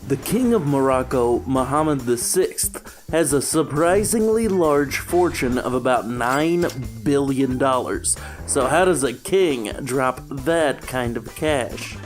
The King of Morocco, Mohammed VI, has a surprisingly large fortune of about $9 billion. So how does a king drop that kind of cash?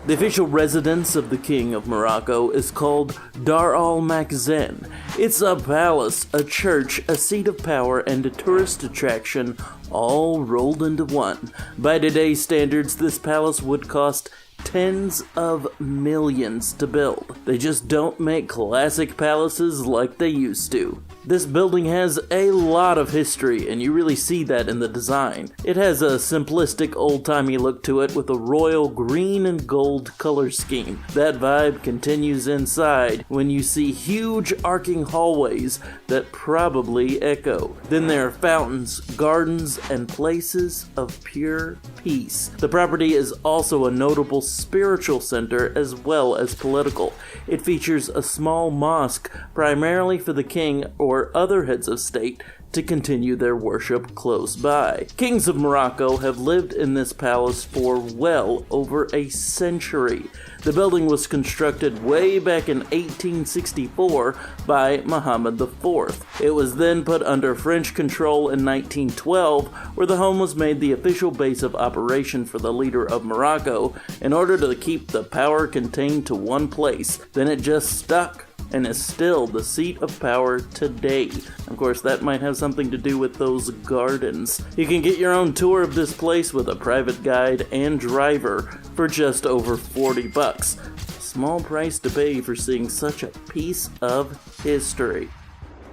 The official residence of the King of Morocco is called Dar al-Makhzen. It's a palace, a church, a seat of power, and a tourist attraction all rolled into one. By today's standards, this palace would cost tens of millions to build. They just don't make classic palaces like they used to. This building has a lot of history, and you really see that in the design. It has a simplistic old-timey look to it with a royal green and gold color scheme. That vibe continues inside when you see huge arcing hallways that probably echo. Then there are fountains, gardens, and places of pure peace. The property is also a notable spiritual center as well as political. It features a small mosque primarily for the king or other heads of state to continue their worship close by. Kings of Morocco have lived in this palace for well over a century. The building was constructed way back in 1864 by Mohammed IV. It was then put under French control in 1912, where the home was made the official base of operation for the leader of Morocco in order to keep the power contained to one place. Then it just stuck and is still the seat of power today. Of course, that might have something to do with those gardens. You can get your own tour of this place with a private guide and driver for just over $40. Small price to pay for seeing such a piece of history.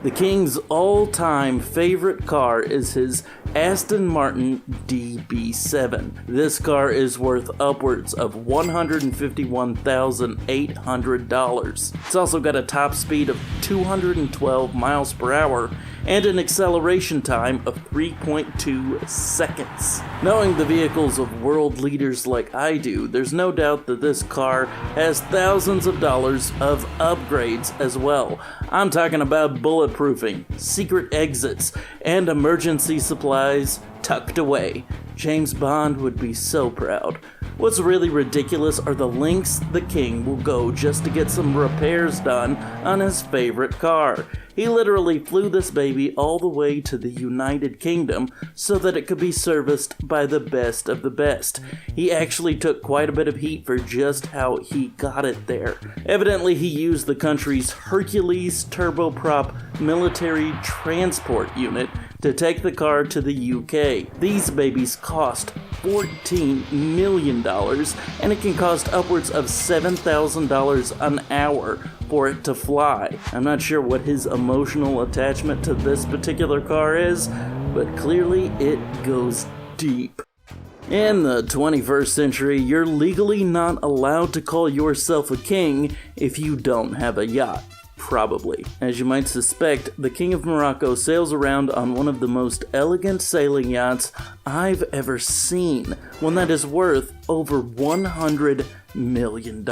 The king's all-time favorite car is his Aston Martin DB7. This car is worth upwards of $151,800. It's also got a top speed of 212 miles per hour and an acceleration time of 3.2 seconds. Knowing the vehicles of world leaders like I do, there's no doubt that this car has thousands of dollars of upgrades as well. I'm talking about bulletproofing, secret exits, and emergency supplies tucked away. James Bond would be so proud. What's really ridiculous are the lengths the king will go just to get some repairs done on his favorite car. He literally flew this baby all the way to the United Kingdom so that it could be serviced by the best of the best. He actually took quite a bit of heat for just how he got it there. Evidently, he used the country's Hercules turboprop military transport unit to take the car to the UK. These babies cost $14 million, and it can cost upwards of $7,000 an hour for it to fly. I'm not sure what his emotional attachment to this particular car is, but clearly it goes deep. In the 21st century, you're legally not allowed to call yourself a king if you don't have a yacht. Probably. As you might suspect, the King of Morocco sails around on one of the most elegant sailing yachts I've ever seen, one that is worth over $100 million.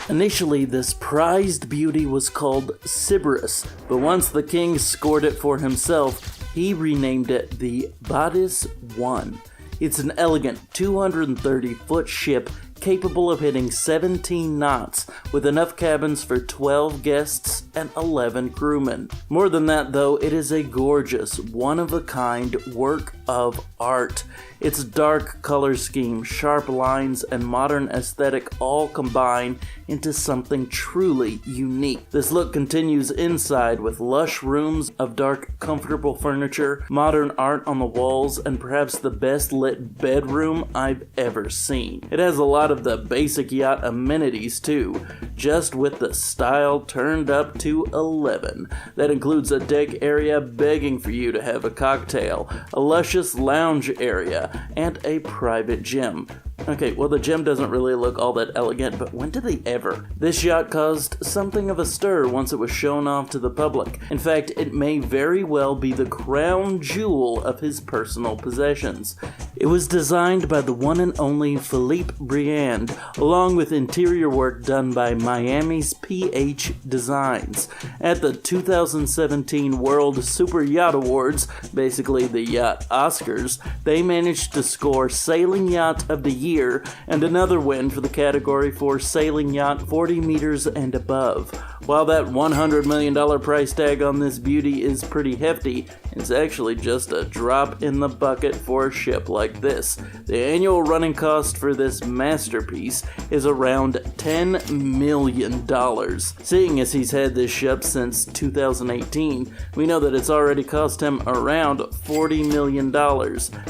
Initially, this prized beauty was called Sybaris, but once the king scored it for himself, he renamed it the Badis I. It's an elegant 230-foot ship capable of hitting 17 knots, with enough cabins for 12 guests and 11 crewmen. More than that, though, it is a gorgeous, one-of-a-kind work of art. Its dark color scheme, sharp lines, and modern aesthetic all combine into something truly unique. This look continues inside with lush rooms of dark, comfortable furniture, modern art on the walls, and perhaps the best lit bedroom I've ever seen. It has a lot of the basic yacht amenities too, just with the style turned up to 11. That includes a deck area begging for you to have a cocktail, a luscious lounge area, and a private gym. Okay, well, the gym doesn't really look all that elegant, but when did they ever? This yacht caused something of a stir once it was shown off to the public. In fact, it may very well be the crown jewel of his personal possessions. It was designed by the one and only Philippe Briand, along with interior work done by Miami's PH Designs. At the 2017 World Super Yacht Awards, basically the Yacht Oscars, they managed to score Sailing Yacht of the Year year, and another win for the category for sailing yacht 40 meters and above. While that $100 million price tag on this beauty is pretty hefty, it's actually just a drop in the bucket for a ship like this. The annual running cost for this masterpiece is around $10 million. Seeing as he's had this ship since 2018, we know that it's already cost him around $40 million,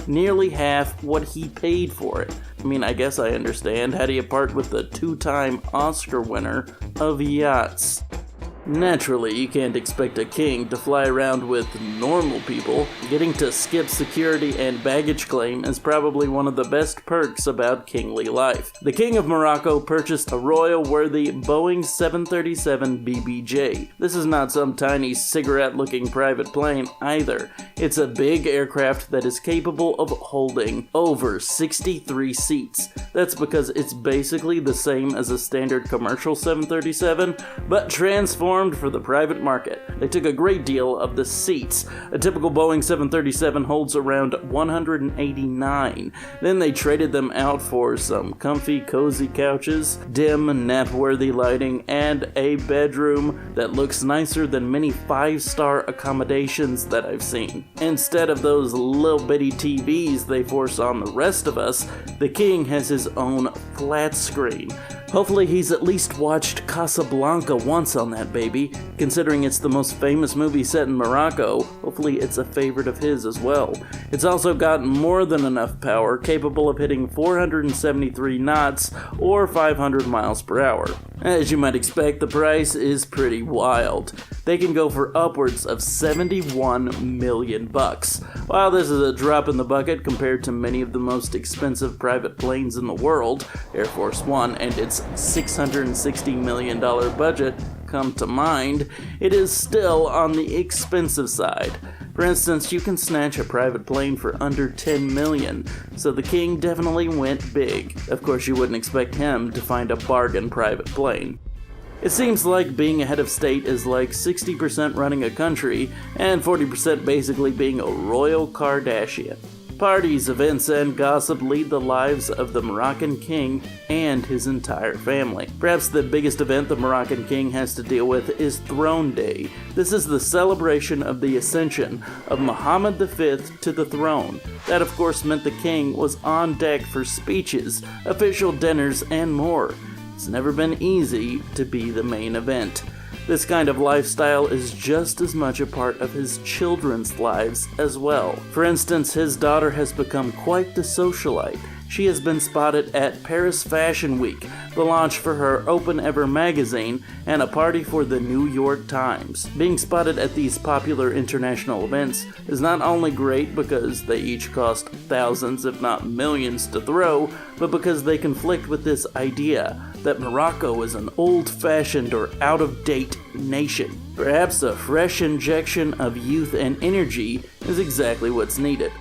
nearly half what he paid for it. I mean, I guess I understand. How do you part with the two-time Oscar winner of yachts? Naturally, you can't expect a king to fly around with normal people. Getting to skip security and baggage claim is probably one of the best perks about kingly life. The King of Morocco purchased a royal-worthy Boeing 737 BBJ. This is not some tiny cigarette-looking private plane either. It's a big aircraft that is capable of holding over 63 seats. That's because it's basically the same as a standard commercial 737, but transformed for the private market. They took a great deal of the seats. A typical Boeing 737 holds around 189. Then they traded them out for some comfy, cozy couches, dim, nap-worthy lighting, and a bedroom that looks nicer than many 5-star accommodations that I've seen. Instead of those little bitty TVs they force on the rest of us, the king has his own flat screen. Hopefully he's at least watched Casablanca once on that baby. Considering it's the most famous movie set in Morocco, hopefully it's a favorite of his as well. It's also got more than enough power, capable of hitting 473 knots or 500 miles per hour. As you might expect, the price is pretty wild. They can go for upwards of $71 million. While this is a drop in the bucket compared to many of the most expensive private planes in the world, Air Force One and its $660 million budget come to mind, it is still on the expensive side. For instance, you can snatch a private plane for under $10 million, so the king definitely went big. Of course, you wouldn't expect him to find a bargain private plane. It seems like being a head of state is like 60% running a country and 40% basically being a royal Kardashian. Parties, events, and gossip lead the lives of the Moroccan king and his entire family. Perhaps the biggest event the Moroccan king has to deal with is Throne Day. This is the celebration of the ascension of Muhammad V to the throne. That, of course, meant the king was on deck for speeches, official dinners, and more. It's never been easy to be the main event. This kind of lifestyle is just as much a part of his children's lives as well. For instance, his daughter has become quite the socialite. She has been spotted at Paris Fashion Week, the launch for her Open Ever magazine, and a party for the New York Times. Being spotted at these popular international events is not only great because they each cost thousands if not millions to throw, but because they conflict with this idea that Morocco is an old-fashioned or out-of-date nation. Perhaps a fresh injection of youth and energy is exactly what's needed.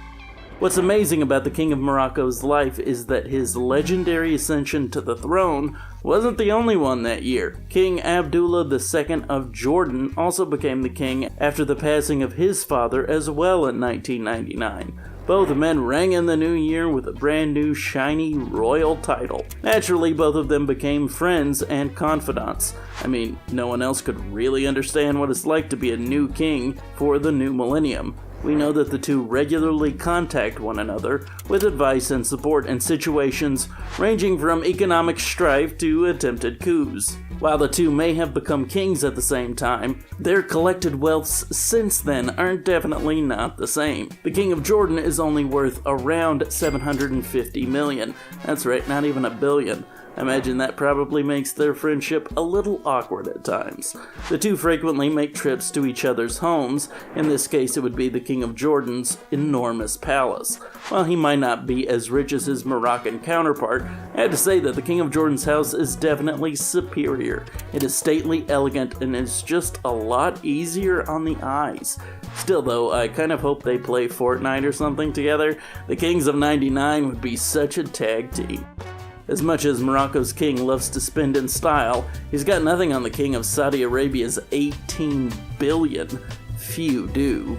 What's amazing about the King of Morocco's life is that his legendary ascension to the throne wasn't the only one that year. King Abdullah II of Jordan also became the king after the passing of his father as well in 1999. Both men rang in the new year with a brand new shiny royal title. Naturally, both of them became friends and confidants. I mean, no one else could really understand what it's like to be a new king for the new millennium. We know that the two regularly contact one another with advice and support in situations ranging from economic strife to attempted coups. While the two may have become kings at the same time, their collected wealths since then are definitely not the same. The King of Jordan is only worth around $750 million. That's right, not even $1 billion. I imagine that probably makes their friendship a little awkward at times. The two frequently make trips to each other's homes. In this case, it would be the King of Jordan's enormous palace. While he might not be as rich as his Moroccan counterpart, I have to say that the King of Jordan's house is definitely superior. It is stately, elegant, and is just a lot easier on the eyes. Still though, I kind of hope they play Fortnite or something together. The Kings of 99 would be such a tag team. As much as Morocco's king loves to spend in style, he's got nothing on the king of Saudi Arabia's $18 billion. Few do.